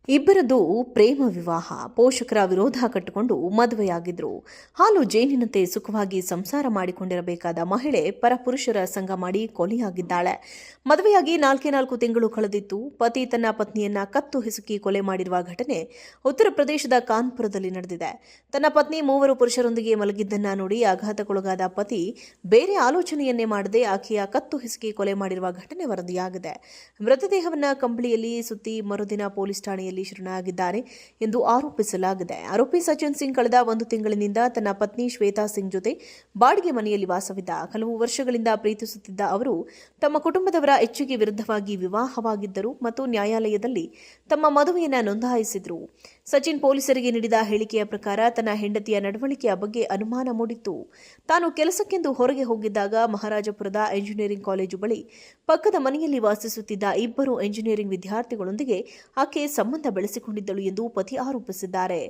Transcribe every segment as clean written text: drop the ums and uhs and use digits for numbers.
ಇಬ್ಬರದ್ದು ಪ್ರೇಮ ವಿವಾಹ, ಪೋಷಕರ ವಿರೋಧ ಕಟ್ಟಿಕೊಂಡು ಮದುವೆಯಾಗಿದ್ರು. ಹಾಲು ಜೇನಿನಂತೆ ಸುಖವಾಗಿ ಸಂಸಾರ ಮಾಡಿಕೊಂಡಿರಬೇಕಾದ ಮಹಿಳೆ ಪರಪುರುಷರ ಸಂಗ ಮಾಡಿ ಕೊಲೆಯಾಗಿದ್ದಾಳೆ. ಮದುವೆಯಾಗಿ 4 ತಿಂಗಳು ಕಳೆದಿತ್ತು. ಪತಿ ತನ್ನ ಪತ್ನಿಯನ್ನ ಕತ್ತು ಹಿಸುಕಿ ಕೊಲೆ ಮಾಡಿರುವ ಘಟನೆ ಉತ್ತರ ಪ್ರದೇಶದ ಕಾನ್ಪುರದಲ್ಲಿ ನಡೆದಿದೆ. ತನ್ನ ಪತ್ನಿ 3 ಪುರುಷರೊಂದಿಗೆ ಮಲಗಿದ್ದನ್ನ ನೋಡಿ ಆಘಾತಕ್ಕೊಳಗಾದ ಪತಿ ಬೇರೆ ಆಲೋಚನೆಯನ್ನೇ ಮಾಡದೆ ಆಕೆಯ ಕತ್ತು ಹಿಸುಕಿ ಕೊಲೆ ಮಾಡಿರುವ ಘಟನೆ ವರದಿಯಾಗಿದೆ. ಮೃತದೇಹವನ್ನ ಕಂಬಳಿಯಲ್ಲಿ ಸುತ್ತಿ ಮರುದಿನ ಪೊಲೀಸ್ ಠಾಣೆಯಲ್ಲಿ ಶರಣಾಗಿದ್ದಾರೆ ಎಂದು ಆರೋಪಿಸಲಾಗಿದೆ. ಆರೋಪಿ ಸಚಿನ್ ಸಿಂಗ್ ಕಳೆದ 1 ತಿಂಗಳಿನಿಂದ ತನ್ನ ಪತ್ನಿ ಶ್ವೇತಾ ಸಿಂಗ್ ಜೊತೆ ಬಾಡಿಗೆ ಮನೆಯಲ್ಲಿ ವಾಸವಿದ್ದ. ಹಲವು ವರ್ಷಗಳಿಂದ ಪ್ರೀತಿಸುತ್ತಿದ್ದ ಅವರು ತಮ್ಮ ಕುಟುಂಬದವರ ಇಚ್ಛೆಗೆ ವಿರುದ್ಧವಾಗಿ ವಿವಾಹವಾಗಿದ್ದರು ಮತ್ತು ನ್ಯಾಯಾಲಯದಲ್ಲಿ ತಮ್ಮ ಮದುವೆಯನ್ನು ನೋಂದಾಯಿಸಿದರು. ಸಚಿನ್ ಪೊಲೀಸರಿಗೆ ನೀಡಿದ ಹೇಳಿಕೆಯ ಪ್ರಕಾರ ತನ್ನ ಹೆಂಡತಿಯ ನಡವಳಿಕೆಯ ಬಗ್ಗೆ ಅನುಮಾನ ಮೂಡಿತ್ತು. ತಾನು ಕೆಲಸಕ್ಕೆಂದು ಹೊರಗೆ ಹೋಗಿದ್ದಾಗ ಮಹಾರಾಜಪುರದ ಎಂಜಿನಿಯರಿಂಗ್ ಕಾಲೇಜು ಬಳಿ ಪಕ್ಕದ ಮನೆಯಲ್ಲಿ ವಾಸಿಸುತ್ತಿದ್ದ 2 ಎಂಜಿನಿಯರಿಂಗ್ ವಿದ್ಯಾರ್ಥಿಗಳೊಂದಿಗೆ ಆಕೆ ಸಂಬಂಧ ಬೆಳೆಸಿಕೊಂಡಿದ್ದಳು ಎಂದು ಪತಿ ಆರೋಪಿಸಿದ್ದಾರೆ.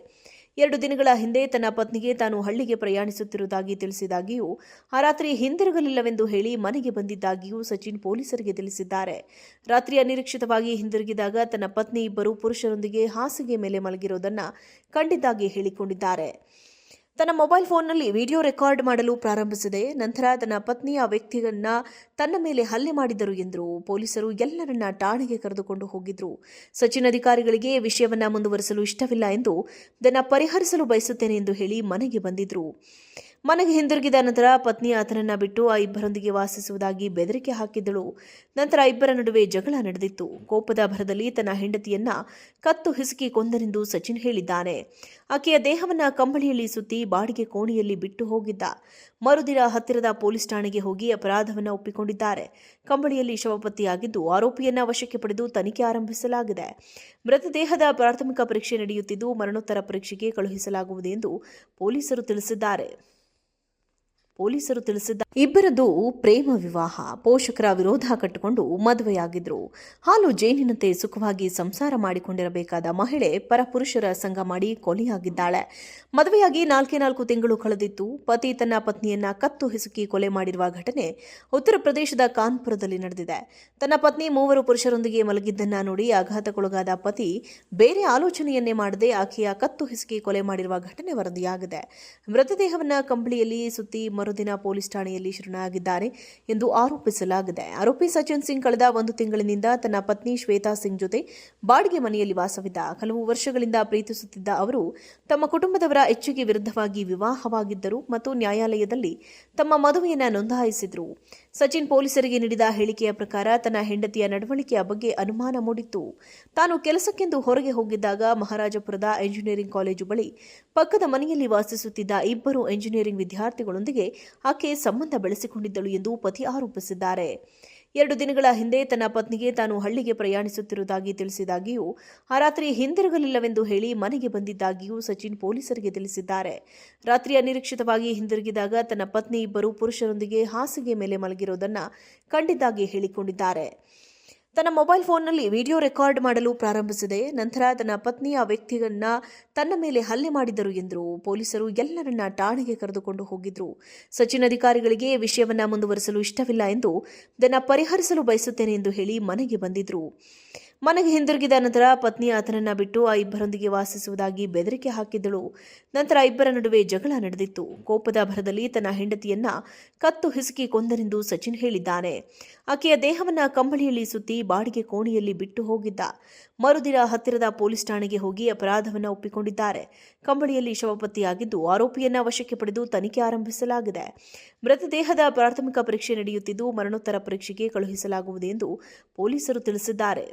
2 ದಿನಗಳ ಹಿಂದೆ ತನ್ನ ಪತ್ನಿಗೆ ತಾನು ಹಳ್ಳಿಗೆ ಪ್ರಯಾಣಿಸುತ್ತಿರುವುದಾಗಿ ತಿಳಿಸಿದಾಗಿಯೂ ಆ ರಾತ್ರಿ ಹಿಂದಿರುಗಲಿಲ್ಲವೆಂದು ಹೇಳಿ ಮನೆಗೆ ಬಂದಿದ್ದಾಗಿಯೂ ಸಚಿನ್ ಪೊಲೀಸರಿಗೆ ತಿಳಿಸಿದ್ದಾರೆ. ರಾತ್ರಿ ಅನಿರೀಕ್ಷಿತವಾಗಿ ಹಿಂದಿರುಗಿದಾಗ ತನ್ನ ಪತ್ನಿ 2 ಪುರುಷರೊಂದಿಗೆ ಹಾಸಿಗೆ ಮೇಲೆ ಮಲಗಿರೋದನ್ನ ಕಂಡಿದ್ದಾಗಿ ಹೇಳಿಕೊಂಡಿದ್ದಾರೆ. ತನ್ನ ಮೊಬೈಲ್ ಫೋನ್ನಲ್ಲಿ ವಿಡಿಯೋ ರೆಕಾರ್ಡ್ ಮಾಡಲು ಪ್ರಾರಂಭಿಸಿದೆ. ನಂತರ ತನ್ನ ಪತ್ನಿಯ ವ್ಯಕ್ತಿಯನ್ನ ತನ್ನ ಮೇಲೆ ಹಲ್ಲೆ ಮಾಡಿದರು ಎಂದರು. ಪೊಲೀಸರು ಎಲ್ಲರನ್ನ ಠಾಣೆಗೆ ಕರೆದುಕೊಂಡು ಹೋಗಿದ್ರು. ಸಚಿನ್ ಅಧಿಕಾರಿಗಳಿಗೆ ವಿಷಯವನ್ನ ಮುಂದುವರಿಸಲು ಇಷ್ಟವಿಲ್ಲ ಎಂದು ಇದನ್ನು ಪರಿಹರಿಸಲು ಬಯಸುತ್ತೇನೆ ಎಂದು ಹೇಳಿ ಮನೆಗೆ ಬಂದಿದ್ರು. ಮನೆಗೆ ಹಿಂದಿರುಗಿದ ನಂತರ ಪತ್ನಿ ಆತನನ್ನ ಬಿಟ್ಟು ಆ 2ರೊಂದಿಗೆ ವಾಸಿಸುವುದಾಗಿ ಬೆದರಿಕೆ ಹಾಕಿದ್ದಳು. ನಂತರ 2ರ ನಡುವೆ ಜಗಳ ನಡೆದಿತ್ತು. ಕೋಪದ ಭರದಲ್ಲಿ ತನ್ನ ಹೆಂಡತಿಯನ್ನ ಕತ್ತು ಹಿಸುಕಿ ಕೊಂದನೆಂದು ಸಚಿನ್ ಹೇಳಿದ್ದಾನೆ. ಆಕೆಯ ದೇಹವನ್ನ ಕಂಬಳಿಯಲ್ಲಿ ಸುತ್ತಿ ಬಾಡಿಗೆ ಕೋಣೆಯಲ್ಲಿ ಬಿಟ್ಟು ಹೋಗಿದ್ದ. ಮರುದಿನ ಹತ್ತಿರದ ಪೊಲೀಸ್ ಠಾಣೆಗೆ ಹೋಗಿ ಅಪರಾಧವನ್ನ ಒಪ್ಪಿಕೊಂಡಿದ್ದಾರೆ. ಕಂಬಳಿಯಲ್ಲಿ ಶವ ಪತ್ತೆಯಾಗಿದ್ದು ಆರೋಪಿಯನ್ನ ವಶಕ್ಕೆ ಪಡೆದು ತನಿಖೆ ಆರಂಭಿಸಲಾಗಿದೆ. ಮೃತದೇಹದ ಪ್ರಾಥಮಿಕ ಪರೀಕ್ಷೆ ನಡೆಯುತ್ತಿದ್ದು ಮರಣೋತ್ತರ ಪರೀಕ್ಷೆಗೆ ಕಳುಹಿಸಲಾಗುವುದು ಎಂದು ಪೊಲೀಸರು ತಿಳಿಸಿದ್ದಾರೆ. ಇಬ್ಬರದ್ದು ಪ್ರೇಮ ವಿವಾಹ, ಪೋಷಕರ ವಿರೋಧ ಕಟ್ಟಿಕೊಂಡು ಮದುವೆಯಾಗಿದ್ರು. ಹಾಲು ಜೇನಿನಂತೆ ಸುಖವಾಗಿ ಸಂಸಾರ ಮಾಡಿಕೊಂಡಿರಬೇಕಾದ ಮಹಿಳೆ ಪರಪುರುಷರ ಸಂಗ ಮಾಡಿ ಕೊಲೆಯಾಗಿದ್ದಾಳೆ. ಮದುವೆಯಾಗಿ 4 ತಿಂಗಳು ಕಳೆದಿತ್ತು. ಪತಿ ತನ್ನ ಪತ್ನಿಯನ್ನ ಕತ್ತು ಹಿಸುಕಿ ಕೊಲೆ ಮಾಡಿರುವ ಘಟನೆ ಉತ್ತರ ಪ್ರದೇಶದ ಕಾನ್ಪುರದಲ್ಲಿ ನಡೆದಿದೆ. ತನ್ನ ಪತ್ನಿ 3 ಪುರುಷರೊಂದಿಗೆ ಮಲಗಿದ್ದನ್ನ ನೋಡಿ ಆಘಾತಕ್ಕೊಳಗಾದ ಪತಿ ಬೇರೆ ಆಲೋಚನೆಯನ್ನೇ ಮಾಡದೆ ಆಕೆಯ ಕತ್ತು ಹಿಸುಕಿ ಕೊಲೆ ಮಾಡಿರುವ ಘಟನೆ ವರದಿಯಾಗಿದೆ. ಮೃತದೇಹವನ್ನ ಕಂಬಳಿಯಲ್ಲಿ ಸುತ್ತಿ ಮರುದಿನ ಪೊಲೀಸ್ ಠಾಣೆಯಲ್ಲಿ ಶರಣಾಗಿದ್ದಾರೆ ಎಂದು ಆರೋಪಿಸಲಾಗಿದೆ. ಆರೋಪಿ ಸಚಿನ್ ಸಿಂಗ್ ಕಳೆದ 1 ತಿಂಗಳಿನಿಂದ ತನ್ನ ಪತ್ನಿ ಶ್ವೇತಾ ಸಿಂಗ್ ಜೊತೆ ಬಾಡಿಗೆ ಮನೆಯಲ್ಲಿ ವಾಸವಿದ್ದ. ಹಲವು ವರ್ಷಗಳಿಂದ ಪ್ರೀತಿಸುತ್ತಿದ್ದ ಅವರು ತಮ್ಮ ಕುಟುಂಬದವರ ಇಚ್ಛೆಗೆ ವಿರುದ್ಧವಾಗಿ ವಿವಾಹವಾಗಿದ್ದರು ಮತ್ತು ನ್ಯಾಯಾಲಯದಲ್ಲಿ ತಮ್ಮ ಮದುವೆಯನ್ನು ನೋಂದಾಯಿಸಿದರು. ಸಚಿನ್ ಪೊಲೀಸರಿಗೆ ನೀಡಿದ ಹೇಳಿಕೆಯ ಪ್ರಕಾರ ತನ್ನ ಹೆಂಡತಿಯ ನಡವಳಿಕೆಯ ಬಗ್ಗೆ ಅನುಮಾನ ಮೂಡಿತ್ತು. ತಾನು ಕೆಲಸಕ್ಕೆಂದು ಹೊರಗೆ ಹೋಗಿದ್ದಾಗ ಮಹಾರಾಜಪುರದ ಎಂಜಿನಿಯರಿಂಗ್ ಕಾಲೇಜು ಬಳಿ ಪಕ್ಕದ ಮನೆಯಲ್ಲಿ ವಾಸಿಸುತ್ತಿದ್ದ 2 ಎಂಜಿನಿಯರಿಂಗ್ ವಿದ್ಯಾರ್ಥಿಗಳೊಂದಿಗೆ ಆಕೆ ಸಂಬಂಧ ಬೆಳೆಸಿಕೊಂಡಿದ್ದಳು ಎಂದು ಪತಿ ಆರೋಪಿಸಿದ್ದಾರೆ. 2 ದಿನಗಳ ಹಿಂದೆ ತನ್ನ ಪತ್ನಿಗೆ ತಾನು ಹಳ್ಳಿಗೆ ಪ್ರಯಾಣಿಸುತ್ತಿರುವುದಾಗಿ ತಿಳಿಸಿದಾಗಿಯೂ ಆ ರಾತ್ರಿ ಹಿಂದಿರುಗಲಿಲ್ಲವೆಂದು ಹೇಳಿ ಮನೆಗೆ ಬಂದಿದ್ದಾಗಿಯೂ ಸಚಿನ್ ಪೊಲೀಸರಿಗೆ ತಿಳಿಸಿದ್ದಾರೆ. ರಾತ್ರಿ ಅನಿರೀಕ್ಷಿತವಾಗಿ ಹಿಂದಿರುಗಿದಾಗ ತನ್ನ ಪತ್ನಿ 2 ಪುರುಷರೊಂದಿಗೆ ಹಾಸಿಗೆ ಮೇಲೆ ಮಲಗಿರೋದನ್ನ ಕಂಡಿದ್ದಾಗಿ ಹೇಳಿಕೊಂಡಿದ್ದಾರೆ. ತನ್ನ ಮೊಬೈಲ್ ಫೋನ್ನಲ್ಲಿ ವಿಡಿಯೋ ರೆಕಾರ್ಡ್ ಮಾಡಲು ಪ್ರಾರಂಭಿಸಿದೆ. ನಂತರ ತನ್ನ ಪತ್ನಿಯ ವ್ಯಕ್ತಿಯನ್ನ ತನ್ನ ಮೇಲೆ ಹಲ್ಲೆ ಮಾಡಿದರು ಎಂದರು. ಪೊಲೀಸರು ಎಲ್ಲರನ್ನ ಠಾಣೆಗೆ ಕರೆದುಕೊಂಡು ಹೋಗಿದ್ರು. ಸಚಿನ್ ಅಧಿಕಾರಿಗಳಿಗೆ ವಿಷಯವನ್ನ ಮುಂದುವರಿಸಲು ಇಷ್ಟವಿಲ್ಲ ಎಂದು ಇದನ್ನು ಪರಿಹರಿಸಲು ಬಯಸುತ್ತೇನೆ ಎಂದು ಹೇಳಿ ಮನೆಗೆ ಬಂದಿದ್ರು. ಮನೆಗೆ ಹಿಂದಿರುಗಿದ ನಂತರ ಪತ್ನಿ ಆತನನ್ನ ಬಿಟ್ಟು ಆ 2ರೊಂದಿಗೆ ವಾಸಿಸುವುದಾಗಿ ಬೆದರಿಕೆ ಹಾಕಿದ್ದಳು. ನಂತರ 2ರ ನಡುವೆ ಜಗಳ ನಡೆದಿತ್ತು. ಕೋಪದ ಭರದಲ್ಲಿ ತನ್ನ ಹೆಂಡತಿಯನ್ನ ಕತ್ತು ಹಿಸುಕಿ ಕೊಂದನೆಂದು ಸಚಿನ್ ಹೇಳಿದ್ದಾನೆ. ಆಕೆಯ ದೇಹವನ್ನ ಕಂಬಳಿಯಲ್ಲಿ ಸುತ್ತಿ ಬಾಡಿಗೆ ಕೋಣೆಯಲ್ಲಿ ಬಿಟ್ಟು ಹೋಗಿದ್ದ. ಮರುದಿನ ಹತ್ತಿರದ ಪೊಲೀಸ್ ಠಾಣೆಗೆ ಹೋಗಿ ಅಪರಾಧವನ್ನ ಒಪ್ಪಿಕೊಂಡಿದ್ದಾರೆ. ಕಂಬಳಿಯಲ್ಲಿ ಶವ ಪತ್ತೆಯಾಗಿದ್ದು ಆರೋಪಿಯನ್ನ ವಶಕ್ಕೆ ಪಡೆದು ತನಿಖೆ ಆರಂಭಿಸಲಾಗಿದೆ. ಮೃತದೇಹದ ಪ್ರಾಥಮಿಕ ಪರೀಕ್ಷೆ ನಡೆಯುತ್ತಿದ್ದು ಮರಣೋತ್ತರ ಪರೀಕ್ಷೆಗೆ ಕಳುಹಿಸಲಾಗುವುದು ಎಂದು ಪೊಲೀಸರು ತಿಳಿಸಿದ್ದಾರೆ.